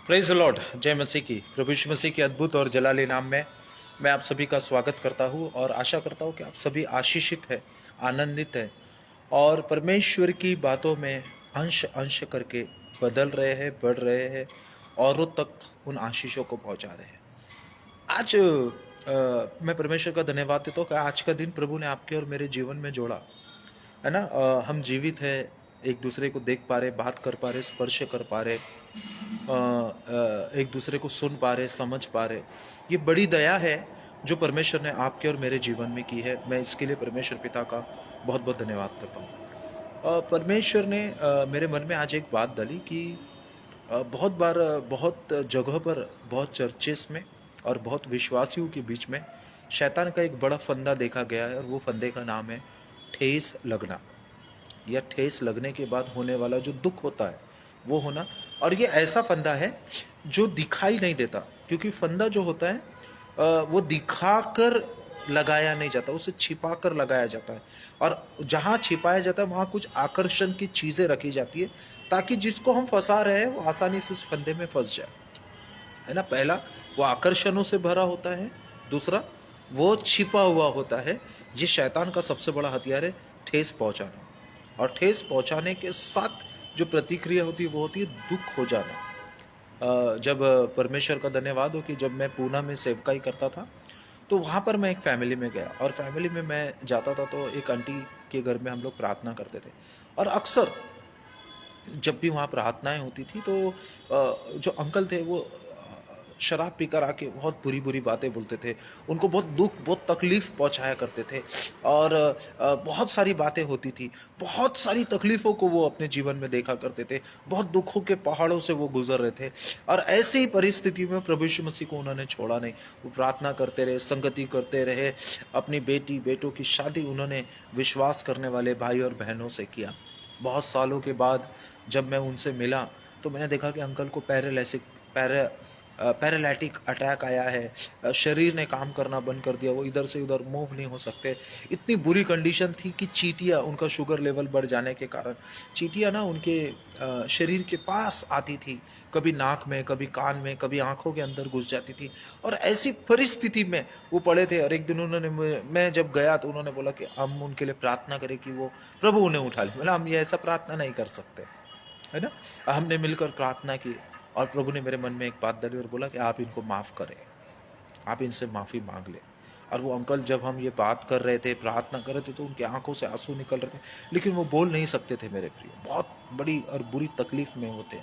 Praise the Lord. जय मसीह की। प्रभु यीशु मसीह के अद्भुत और जलाली नाम में मैं आप सभी का स्वागत करता हूं और आशा करता हूं कि आप सभी आशीषित हैं, आनंदित हैं और परमेश्वर की बातों में अंश अंश करके बदल रहे हैं, बढ़ रहे हैं, औरों तक उन आशीषों को पहुंचा रहे हैं। आज मैं परमेश्वर का धन्यवाद देता हूं कि आज का दिन प्रभु ने आपके और मेरे जीवन में जोड़ा है ना। हम जीवित है, एक दूसरे को देख पा रहे, बात कर पा रहे, स्पर्श कर पा रहे, एक दूसरे को सुन पा रहे, समझ पा रहे। ये बड़ी दया है जो परमेश्वर ने आपके और मेरे जीवन में की है। मैं इसके लिए परमेश्वर पिता का बहुत बहुत धन्यवाद करता हूँ। परमेश्वर ने मेरे मन में आज एक बात डाली कि बहुत बार बहुत जगह पर, बहुत चर्चेस में और बहुत विश्वासियों के बीच में शैतान का एक बड़ा फंदा देखा गया है और वो फंदे का नाम है ठेस लगना, या ठेस लगने के बाद होने वाला जो दुख होता है वो होना। और ये ऐसा फंदा है जो दिखाई नहीं देता, क्योंकि फंदा जो होता है वो दिखाकर लगाया नहीं जाता, उसे छिपा कर लगाया जाता है। और जहाँ छिपाया जाता है वहाँ कुछ आकर्षण की चीज़ें रखी जाती है ताकि जिसको हम फंसा रहे हैं वो आसानी से उस फंदे में फंस जाए, है ना। पहला वो आकर्षणों से भरा होता है, दूसरा वो छिपा हुआ होता है। ये शैतान का सबसे बड़ा हथियार है, ठेस पहुंचाना। और ठेस पहुंचाने के साथ जो प्रतिक्रिया होती है वो होती है दुख हो जाना। जब परमेश्वर का धन्यवाद हो कि जब मैं पूना में सेवकाई करता था तो वहाँ पर मैं एक फैमिली में गया, और फैमिली में मैं जाता था तो एक आंटी के घर में हम लोग प्रार्थना करते थे। और अक्सर जब भी वहाँ प्रार्थनाएं होती थी तो जो अंकल थे वो शराब पीकर आके बहुत बुरी बुरी बातें बोलते थे, उनको बहुत दुख, बहुत तकलीफ पहुँचाया करते थे। और बहुत सारी बातें होती थी, बहुत सारी तकलीफ़ों को वो अपने जीवन में देखा करते थे, बहुत दुखों के पहाड़ों से वो गुजर रहे थे। और ऐसी ही परिस्थिति में प्रभु यीशु मसीह को उन्होंने छोड़ा नहीं, वो प्रार्थना करते रहे, संगति करते रहे। अपनी बेटी बेटों की शादी उन्होंने विश्वास करने वाले भाई और बहनों से किया। बहुत सालों के बाद जब मैं उनसे मिला तो मैंने देखा कि अंकल को पैरालिटिक अटैक आया है। शरीर ने काम करना बंद कर दिया, वो इधर से उधर मूव नहीं हो सकते। इतनी बुरी कंडीशन थी कि चींटियाँ, उनका शुगर लेवल बढ़ जाने के कारण चींटियाँ ना उनके शरीर के पास आती थी, कभी नाक में, कभी कान में, कभी आंखों के अंदर घुस जाती थी। और ऐसी परिस्थिति में वो पड़े थे। और एक दिन उन्होंने, मैं जब गया तो उन्होंने बोला कि हम उनके लिए प्रार्थना करें कि वो प्रभु उन्हें उठा ले। बोला हम ये ऐसा प्रार्थना नहीं कर सकते, है ना। हमने मिलकर प्रार्थना की और प्रभु ने मेरे मन में एक बात डाली और बोला कि आप इनको माफ़ करें, आप इनसे माफ़ी मांग लें। और वो अंकल, जब हम ये बात कर रहे थे, प्रार्थना कर रहे थे, तो उनकी आंखों से आंसू निकल रहे थे, लेकिन वो बोल नहीं सकते थे मेरे प्रिय। बहुत बड़ी और बुरी तकलीफ में होते।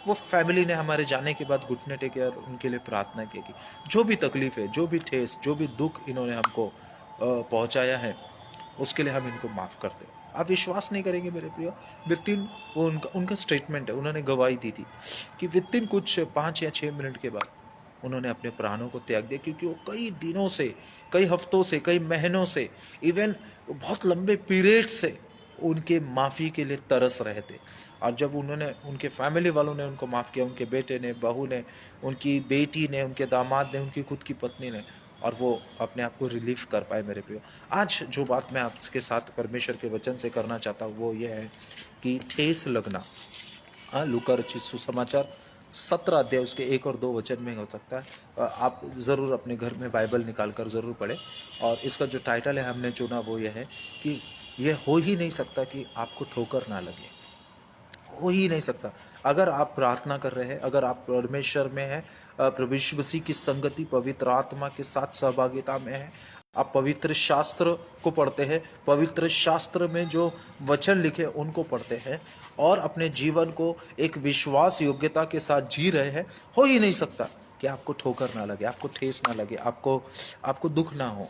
वो फैमिली ने हमारे जाने के बाद घुटने टेके और उनके लिए प्रार्थना की कि जो भी तकलीफ है, जो भी ठेस, जो भी दुख इन्होंने हमको पहुंचाया है, उसके लिए हम इनको माफ़ कर दें। आप विश्वास नहीं करेंगे मेरे प्रियो, वितिन वो उनका उनका स्टेटमेंट है, उन्होंने गवाही दी थी कि वितिन कुछ 5 या 6 मिनट के बाद उन्होंने अपने प्राणों को त्याग दिया, क्योंकि वो कई दिनों से, कई हफ्तों से, कई महीनों से, इवन बहुत लंबे पीरियड से उनके माफ़ी के लिए तरस रहे थे। और जब उन्होंने, उनके फैमिली वालों ने उनको माफ़ किया, उनके बेटे ने, बहू ने, उनकी बेटी ने, उनके दामाद ने, उनकी खुद की पत्नी ने, और वो अपने आप को रिलीफ कर पाए मेरे प्रियो। आज जो बात मैं आपके साथ परमेश्वर के वचन से करना चाहता हूँ वो ये है कि ठेस लगना। हाँ, लूका रचित सुसमाचार 17 अध्याय उसके 1 और 2 वचन में हो सकता है। आप ज़रूर अपने घर में बाइबल निकाल कर ज़रूर पढ़ें। और इसका जो टाइटल है हमने चुना वो ये है कि ये हो ही नहीं सकता कि आपको ठोकर ना लगे। हो ही नहीं सकता। अगर आप प्रार्थना कर रहे हैं, अगर आप परमेश्वर में हैं, प्रभु यीशु मसीह की संगति, पवित्र आत्मा के साथ सहभागिता में है, आप पवित्र शास्त्र को पढ़ते हैं, पवित्र शास्त्र में जो वचन लिखे उनको पढ़ते हैं और अपने जीवन को एक विश्वास योग्यता के साथ जी रहे हैं, हो ही नहीं सकता कि आपको ठोकर ना लगे, आपको ठेस ना लगे, आपको दुख ना हो।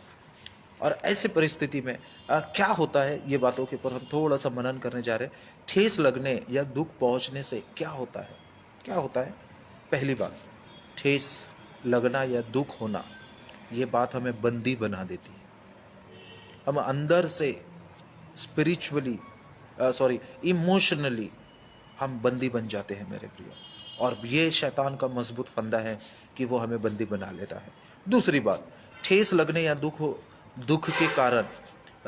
और ऐसी परिस्थिति में क्या होता है, ये बातों के ऊपर हम थोड़ा सा मनन करने जा रहे हैं। ठेस लगने या दुख पहुंचने से क्या होता है, क्या होता है। पहली बात, ठेस लगना या दुख होना, ये बात हमें बंदी बना देती है। हम अंदर से स्पिरिचुअली, सॉरी, इमोशनली हम बंदी बन जाते हैं मेरे प्रिय। और ये शैतान का मजबूत फंदा है कि वो हमें बंदी बना लेता है। दूसरी बात, ठेस लगने या दुख के कारण,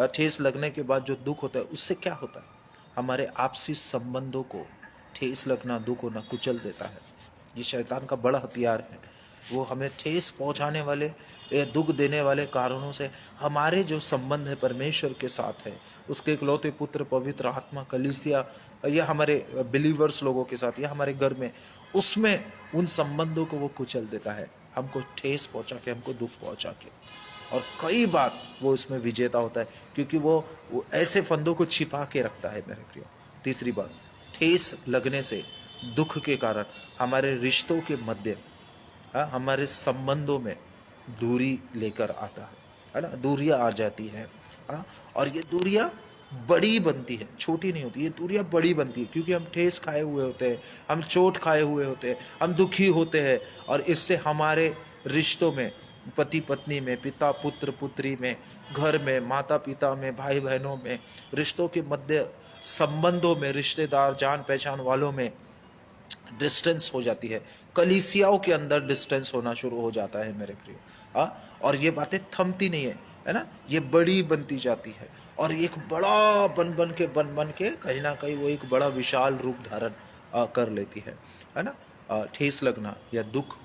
ठेस लगने के बाद जो दुख होता है उससे क्या होता है, हमारे आपसी संबंधों को ठेस लगना, दुख होना कुचल देता है। ये शैतान का बड़ा हथियार है। वो हमें ठेस पहुंचाने वाले या दुख देने वाले कारणों से हमारे जो संबंध है परमेश्वर के साथ है, उसके इकलौते पुत्र पवित्र आत्मा कलीसिया या हमारे बिलीवर्स लोगों के साथ या हमारे घर में, उसमें उन संबंधों को वो कुचल देता है, हमको ठेस पहुंचा के, हमको दुख पहुंचा के। और कई बार वो इसमें विजेता होता है, क्योंकि वो ऐसे फंदों को छिपा के रखता है मेरे प्रियो। तीसरी बात, ठेस लगने से, दुख के कारण हमारे रिश्तों के मध्य, हमारे संबंधों में दूरी लेकर आता है ना, दूरियां आ जाती है। और ये दूरियां बड़ी बनती है, छोटी नहीं होती, ये दूरियां बड़ी बनती है, क्योंकि हम ठेस खाए हुए होते हैं, हम चोट खाए हुए होते हैं, हम दुखी होते हैं, और इससे हमारे रिश्तों में, पति पत्नी में, पिता पुत्र पुत्री में, घर में, माता पिता में, भाई बहनों में, रिश्तों के मध्य संबंधों में, रिश्तेदार जान पहचान वालों में डिस्टेंस हो जाती है, कलीसियाओं के अंदर डिस्टेंस होना शुरू हो जाता है मेरे प्रियो। और ये बातें थमती नहीं है ना, ये बड़ी बनती जाती है, और एक बड़ा बन के कहीं ना कहीं वो एक बड़ा विशाल रूप धारण कर लेती है ना। ठेस लगना या दुख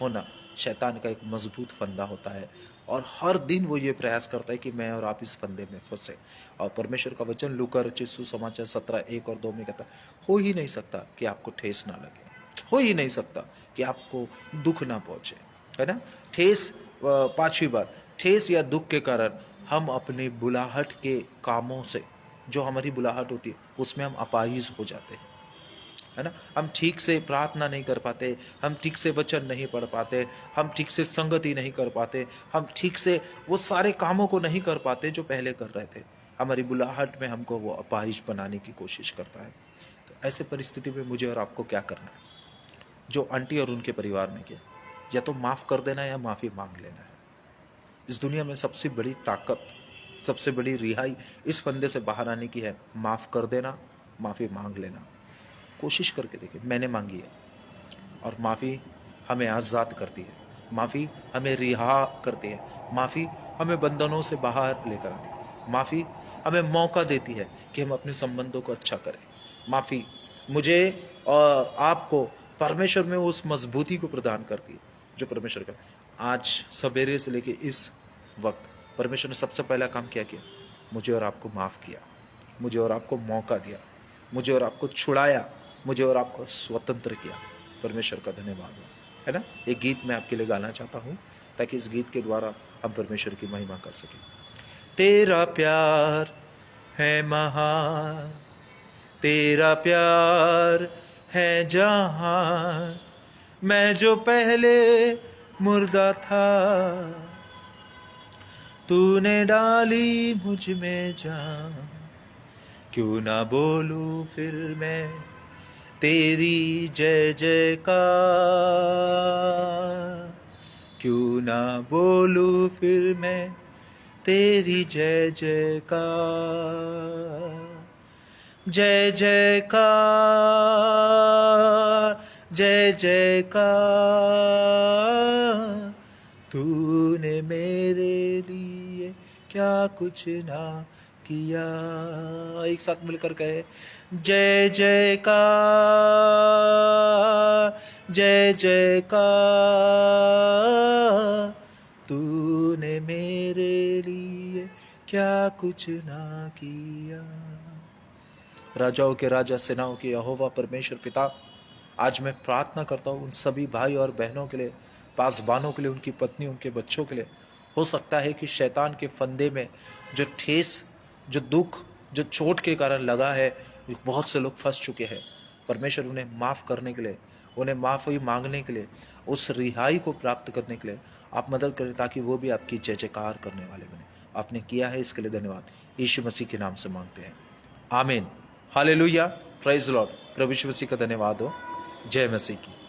होना शैतान का एक मजबूत फंदा होता है, और हर दिन वो ये प्रयास करता है कि मैं और आप इस फंदे में फंसे। और परमेश्वर का वचन लूका रचित सुसमाचार 17:1 और 2 में कहता है, हो ही नहीं सकता कि आपको ठेस ना लगे, हो ही नहीं सकता कि आपको दुख ना पहुंचे, है ना। ठेस, पांचवी बात, ठेस या दुख के कारण हम अपनी बुलाहट के कामों से, जो हमारी बुलाहट होती है उसमें हम अपाहिज हो जाते हैं, है ना। हम ठीक से प्रार्थना नहीं कर पाते, हम ठीक से वचन नहीं पढ़ पाते, हम ठीक से संगति नहीं कर पाते, हम ठीक से वो सारे कामों को नहीं कर पाते जो पहले कर रहे थे। हमारी बुलाहट में हमको वो अपाहिज बनाने की कोशिश करता है। तो ऐसे परिस्थिति में मुझे और आपको क्या करना है, जो आंटी और उनके परिवार ने किया, या तो माफ़ कर देना या माफ़ी मांग लेना है। इस दुनिया में सबसे बड़ी ताकत, सबसे बड़ी रिहाई इस फंदे से बाहर आने की है, माफ़ कर देना, माफ़ी मांग लेना। कोशिश करके देखिए, मैंने मांगी है, और माफ़ी हमें आज़ाद करती है, माफ़ी हमें रिहा करती है, माफ़ी हमें बंधनों से बाहर लेकर आती है, माफ़ी हमें मौका देती है कि हम अपने संबंधों को अच्छा करें। माफ़ी मुझे और आपको परमेश्वर में उस मजबूती को प्रदान करती है जो परमेश्वर का। आज सवेरे से लेके इस वक्त परमेश्वर ने सबसे पहला काम क्या किया, मुझे और आपको माफ़ किया, मुझे और आपको मौका दिया, मुझे और आपको छुड़ाया, मुझे और आपको स्वतंत्र किया। परमेश्वर का धन्यवाद हो, है ना। एक गीत मैं आपके लिए गाना चाहता हूँ, ताकि इस गीत के द्वारा हम परमेश्वर की महिमा कर सकें। तेरा प्यार है महान, तेरा प्यार है जहान, मैं जो पहले मुर्दा था, तूने डाली मुझ में जान, क्यों ना बोलूं फिर मैं तेरी जय जयकार, क्यों ना बोलूं फिर मैं तेरी जय जयकार, जय जयकार, जय जयकार, तूने मेरे लिए क्या कुछ ना किया। एक साथ मिलकर कहे, जय जयकार, जय जयकार, तूने मेरे लिए क्या कुछ ना किया। राजाओं के राजा, सेनाओं के यहोवा परमेश्वर पिता, आज मैं प्रार्थना करता हूँ उन सभी भाई और बहनों के लिए, पासबानों के लिए, उनकी पत्नी, उनके बच्चों के लिए। हो सकता है कि शैतान के फंदे में जो ठेस, जो दुख, जो चोट के कारण लगा है, बहुत से लोग फंस चुके हैं। परमेश्वर उन्हें माफ़ करने के लिए, उन्हें माफ़ी मांगने के लिए, उस रिहाई को प्राप्त करने के लिए आप मदद करें, ताकि वो भी आपकी जय जयकार करने वाले बने। आपने किया है, इसके लिए धन्यवाद। यीशु मसीह के नाम से मांगते हैं, आमीन। Hallelujah, praise Lord. प्रभु यीशु मसीह का धन्यवाद हो। जय मसीह की।